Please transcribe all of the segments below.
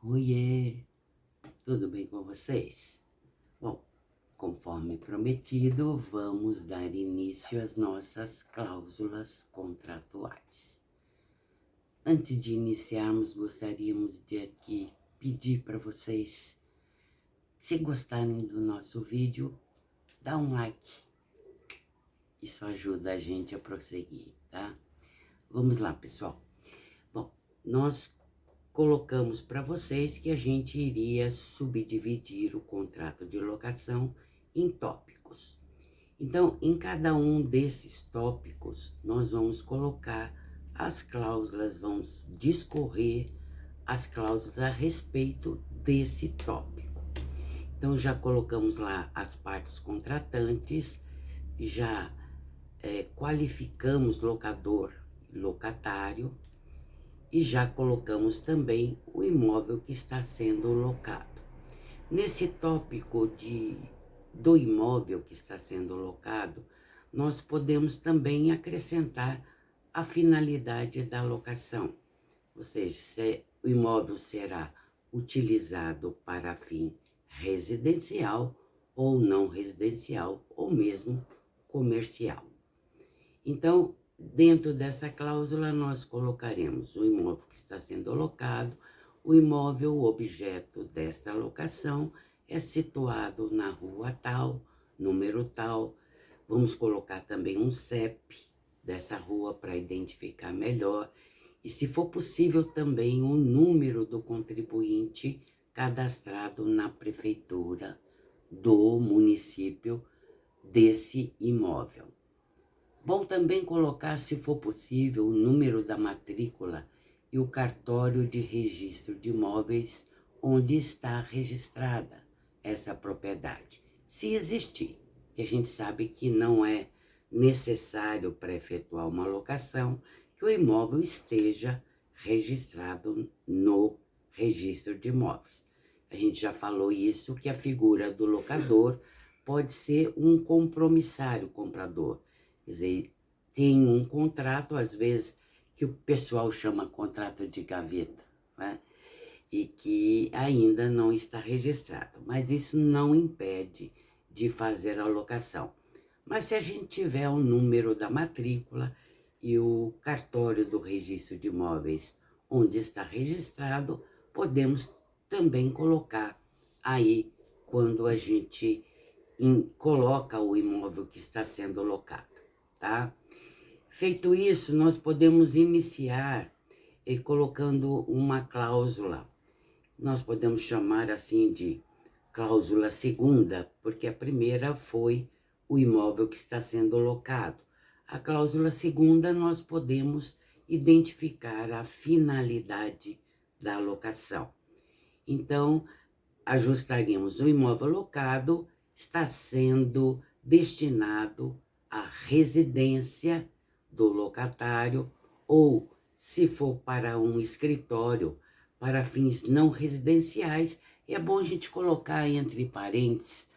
Oiê, tudo bem com vocês? Bom, conforme prometido, vamos dar início às nossas cláusulas contratuais. Antes de iniciarmos, gostaríamos de aqui pedir para vocês, se gostarem do nosso vídeo, dá um like. Isso ajuda a gente a prosseguir, tá? Vamos lá, pessoal. Bom, nós colocamos para vocês que a gente iria subdividir o contrato de locação em tópicos. Então, em cada um desses tópicos, nós vamos colocar as cláusulas, vamos discorrer as cláusulas a respeito desse tópico. Então, já colocamos lá as partes contratantes, já qualificamos locador e locatário, e já colocamos também o imóvel que está sendo locado. Nesse tópico do imóvel que está sendo locado, nós podemos também acrescentar a finalidade da locação, ou seja, se o imóvel será utilizado para fim residencial ou não residencial, ou mesmo comercial. Então, dentro dessa cláusula, nós colocaremos o imóvel que está sendo alocado, o imóvel, o objeto desta alocação, é situado na rua tal, número tal. Vamos colocar também um CEP dessa rua para identificar melhor. E, se for possível, também o número do contribuinte cadastrado na prefeitura do município desse imóvel. Bom também colocar, se for possível, o número da matrícula e o cartório de registro de imóveis onde está registrada essa propriedade, se existir, que a gente sabe que não é necessário para efetuar uma locação que o imóvel esteja registrado no registro de imóveis. A gente já falou isso, que a figura do locador pode ser um compromissário comprador. Quer dizer, tem um contrato, às vezes, que o pessoal chama contrato de gaveta, né? E que ainda não está registrado. Mas isso não impede de fazer a locação. Mas se a gente tiver o número da matrícula e o cartório do registro de imóveis onde está registrado, podemos também colocar aí quando a gente coloca o imóvel que está sendo locado. Tá? Feito isso, nós podemos iniciar colocando uma cláusula. Nós podemos chamar assim de cláusula segunda, porque a primeira foi o imóvel que está sendo locado. A cláusula segunda, nós podemos identificar a finalidade da locação. Então, ajustaríamos o imóvel locado está sendo destinado à residência do locatário, ou, se for para um escritório, para fins não residenciais, é bom a gente colocar entre parênteses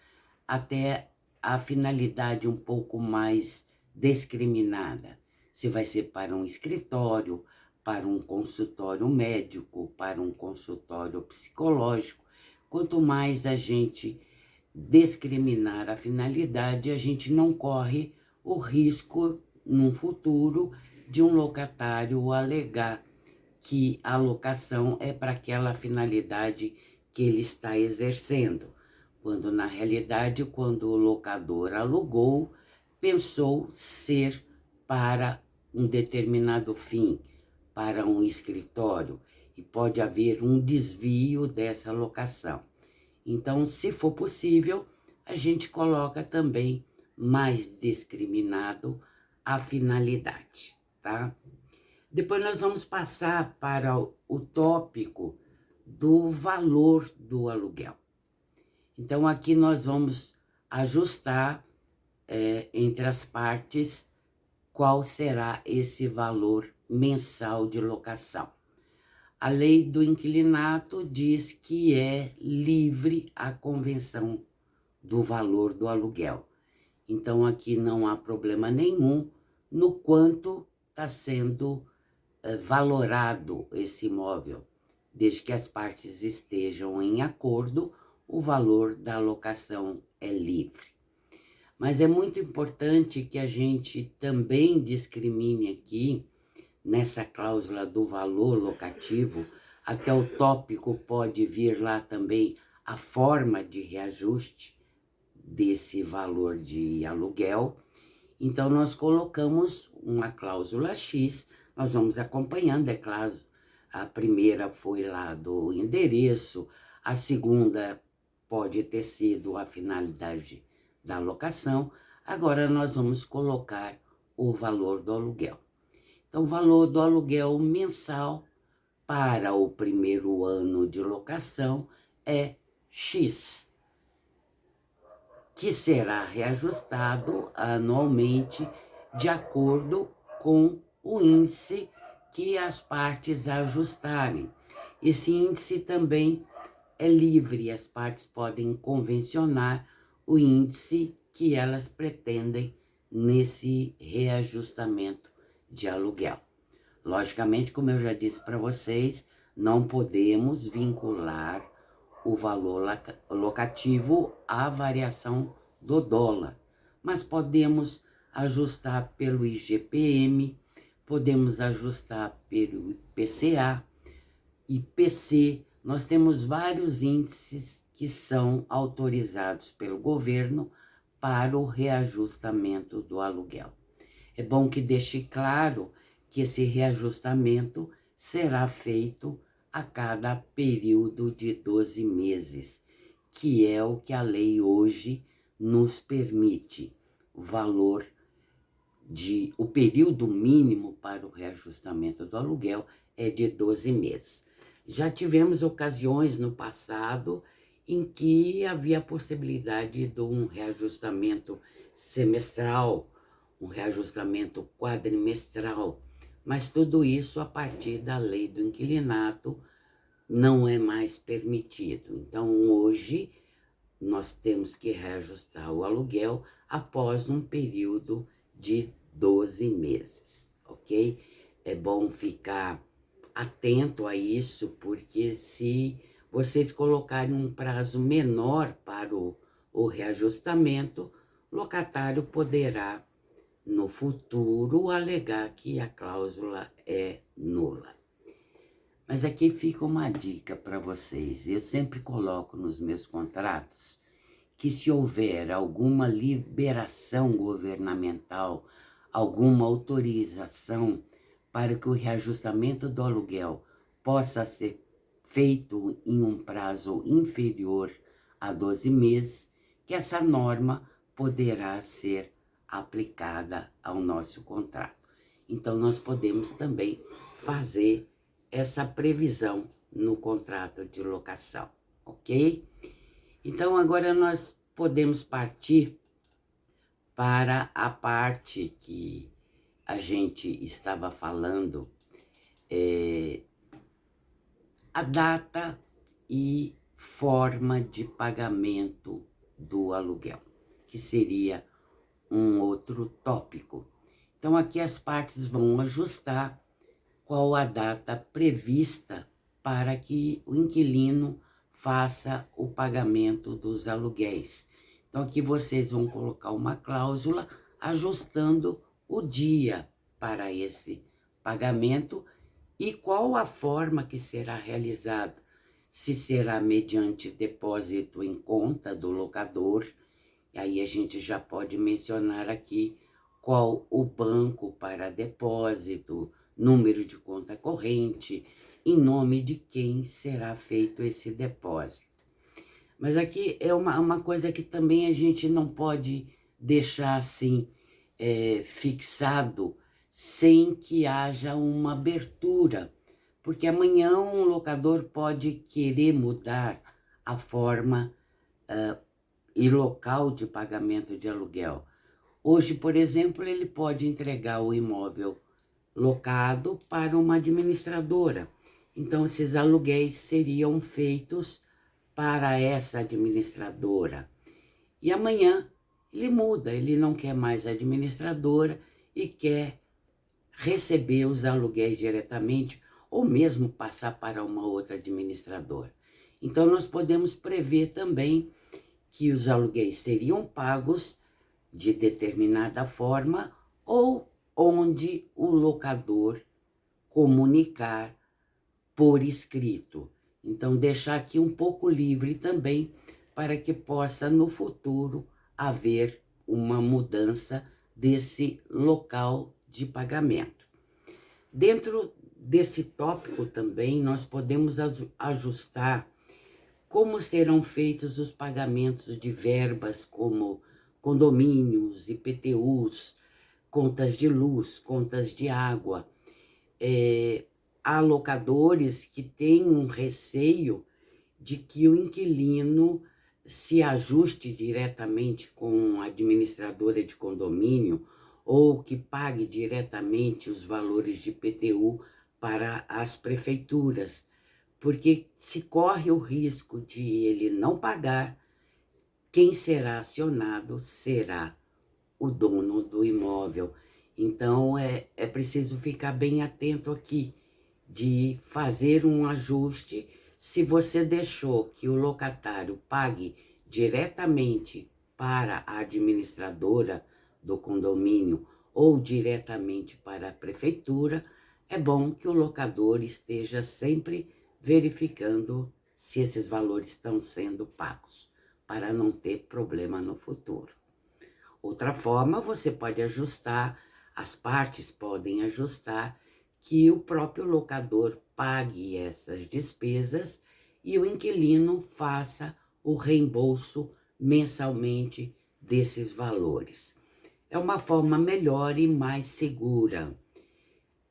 até a finalidade um pouco mais discriminada. Se vai ser para um escritório, para um consultório médico, para um consultório psicológico. Quanto mais a gente discriminar a finalidade, a gente não corre o risco, no futuro, de um locatário alegar que a locação é para aquela finalidade que ele está exercendo, quando na realidade, quando o locador alugou, pensou ser para um determinado fim, para um escritório, e pode haver um desvio dessa locação. Então, se for possível, a gente coloca também mais discriminado a finalidade, tá? Depois nós vamos passar para o tópico do valor do aluguel. Então, aqui nós vamos ajustar entre as partes qual será esse valor mensal de locação. A lei do inquilinato diz que é livre a convenção do valor do aluguel. Então, aqui não há problema nenhum no quanto está sendo valorado esse imóvel. Desde que as partes estejam em acordo, o valor da locação é livre. Mas é muito importante que a gente também discrimine aqui, nessa cláusula do valor locativo, até o tópico pode vir lá também a forma de reajuste desse valor de aluguel. Então, nós colocamos uma cláusula X, nós vamos acompanhando, é claro. A primeira foi lá do endereço, a segunda pode ter sido a finalidade da locação. Agora nós vamos colocar o valor do aluguel. Então, o valor do aluguel mensal para o primeiro ano de locação é X, que será reajustado anualmente de acordo com o índice que as partes ajustarem. Esse índice também é livre, as partes podem convencionar o índice que elas pretendem nesse reajustamento de aluguel. Logicamente, como eu já disse para vocês, não podemos vincular o valor locativo à variação do dólar, mas podemos ajustar pelo IGPM, podemos ajustar pelo IPCA, IPC. Nós temos vários índices que são autorizados pelo governo para o reajustamento do aluguel. É bom que deixe claro que esse reajustamento será feito a cada período de 12 meses, que é o que a lei hoje nos permite. O período mínimo para o reajustamento do aluguel é de 12 meses. Já tivemos ocasiões no passado em que havia a possibilidade de um reajustamento semestral, um reajustamento quadrimestral, mas tudo isso a partir da lei do inquilinato não é mais permitido. Então, hoje, nós temos que reajustar o aluguel após um período de 12 meses, ok? É bom ficar atento a isso, porque se vocês colocarem um prazo menor para o reajustamento, o locatário poderá, no futuro, alegar que a cláusula é nula. Mas aqui fica uma dica para vocês. Eu sempre coloco nos meus contratos que se houver alguma liberação governamental, alguma autorização para que o reajustamento do aluguel possa ser feito em um prazo inferior a 12 meses, que essa norma poderá ser aplicada ao nosso contrato. Então, nós podemos também fazer essa previsão no contrato de locação, ok? Então, agora nós podemos partir para a parte que a gente estava falando, a data e forma de pagamento do aluguel, que seria um outro tópico. Então, aqui as partes vão ajustar qual a data prevista para que o inquilino faça o pagamento dos aluguéis. Então, aqui vocês vão colocar uma cláusula ajustando o dia para esse pagamento e qual a forma que será realizado. Se será mediante depósito em conta do locador, e aí a gente já pode mencionar aqui qual o banco para depósito, número de conta corrente, em nome de quem será feito esse depósito. Mas aqui é uma coisa que também a gente não pode deixar assim fixado sem que haja uma abertura, porque amanhã um locador pode querer mudar a forma e local de pagamento de aluguel. Hoje, por exemplo, ele pode entregar o imóvel locado para uma administradora. Então, esses aluguéis seriam feitos para essa administradora. E amanhã ele muda, ele não quer mais administradora e quer receber os aluguéis diretamente, ou mesmo passar para uma outra administradora. Então, nós podemos prever também que os aluguéis seriam pagos de determinada forma ou onde o locador comunicar por escrito. Então, deixar aqui um pouco livre também para que possa, no futuro, haver uma mudança desse local de pagamento. Dentro desse tópico também, nós podemos ajustar como serão feitos os pagamentos de verbas como condomínios, IPTUs, contas de luz, contas de água. Há locadores que têm um receio de que o inquilino se ajuste diretamente com a administradora de condomínio ou que pague diretamente os valores de IPTU para as prefeituras, porque se corre o risco de ele não pagar, quem será acionado será o dono do imóvel. Então, é preciso ficar bem atento aqui de fazer um ajuste. Se você deixou que o locatário pague diretamente para a administradora do condomínio ou diretamente para a prefeitura, é bom que o locador esteja sempre verificando se esses valores estão sendo pagos, para não ter problema no futuro. Outra forma, você pode ajustar, as partes podem ajustar, que o próprio locador pague essas despesas e o inquilino faça o reembolso mensalmente desses valores. É uma forma melhor e mais segura.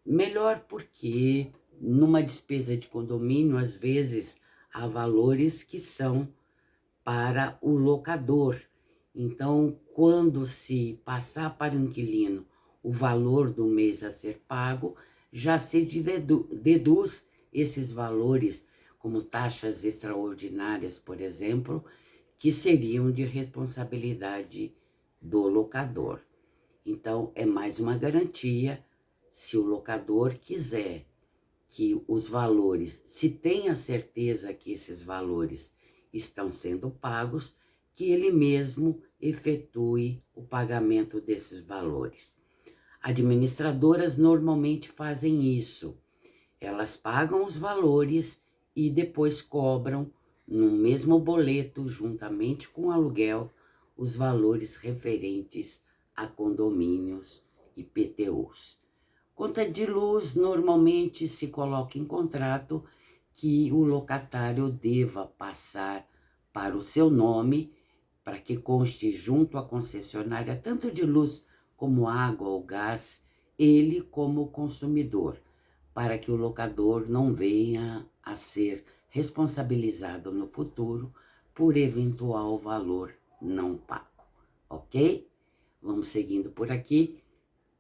Melhor porque numa despesa de condomínio, às vezes, há valores que são para o locador. Então, quando se passar para o inquilino o valor do mês a ser pago, já se deduz esses valores, como taxas extraordinárias, por exemplo, que seriam de responsabilidade do locador. Então, é mais uma garantia, se o locador quiser que os valores, se tem a certeza que esses valores estão sendo pagos, que ele mesmo efetue o pagamento desses valores. Administradoras normalmente fazem isso. Elas pagam os valores e depois cobram no mesmo boleto, juntamente com o aluguel, os valores referentes a condomínios e PTUs. Conta de luz, normalmente se coloca em contrato que o locatário deva passar para o seu nome, para que conste junto à concessionária, tanto de luz como água ou gás, ele como consumidor, para que o locador não venha a ser responsabilizado no futuro por eventual valor não pago, ok? Vamos seguindo por aqui.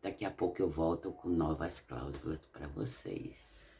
Daqui a pouco eu volto com novas cláusulas para vocês.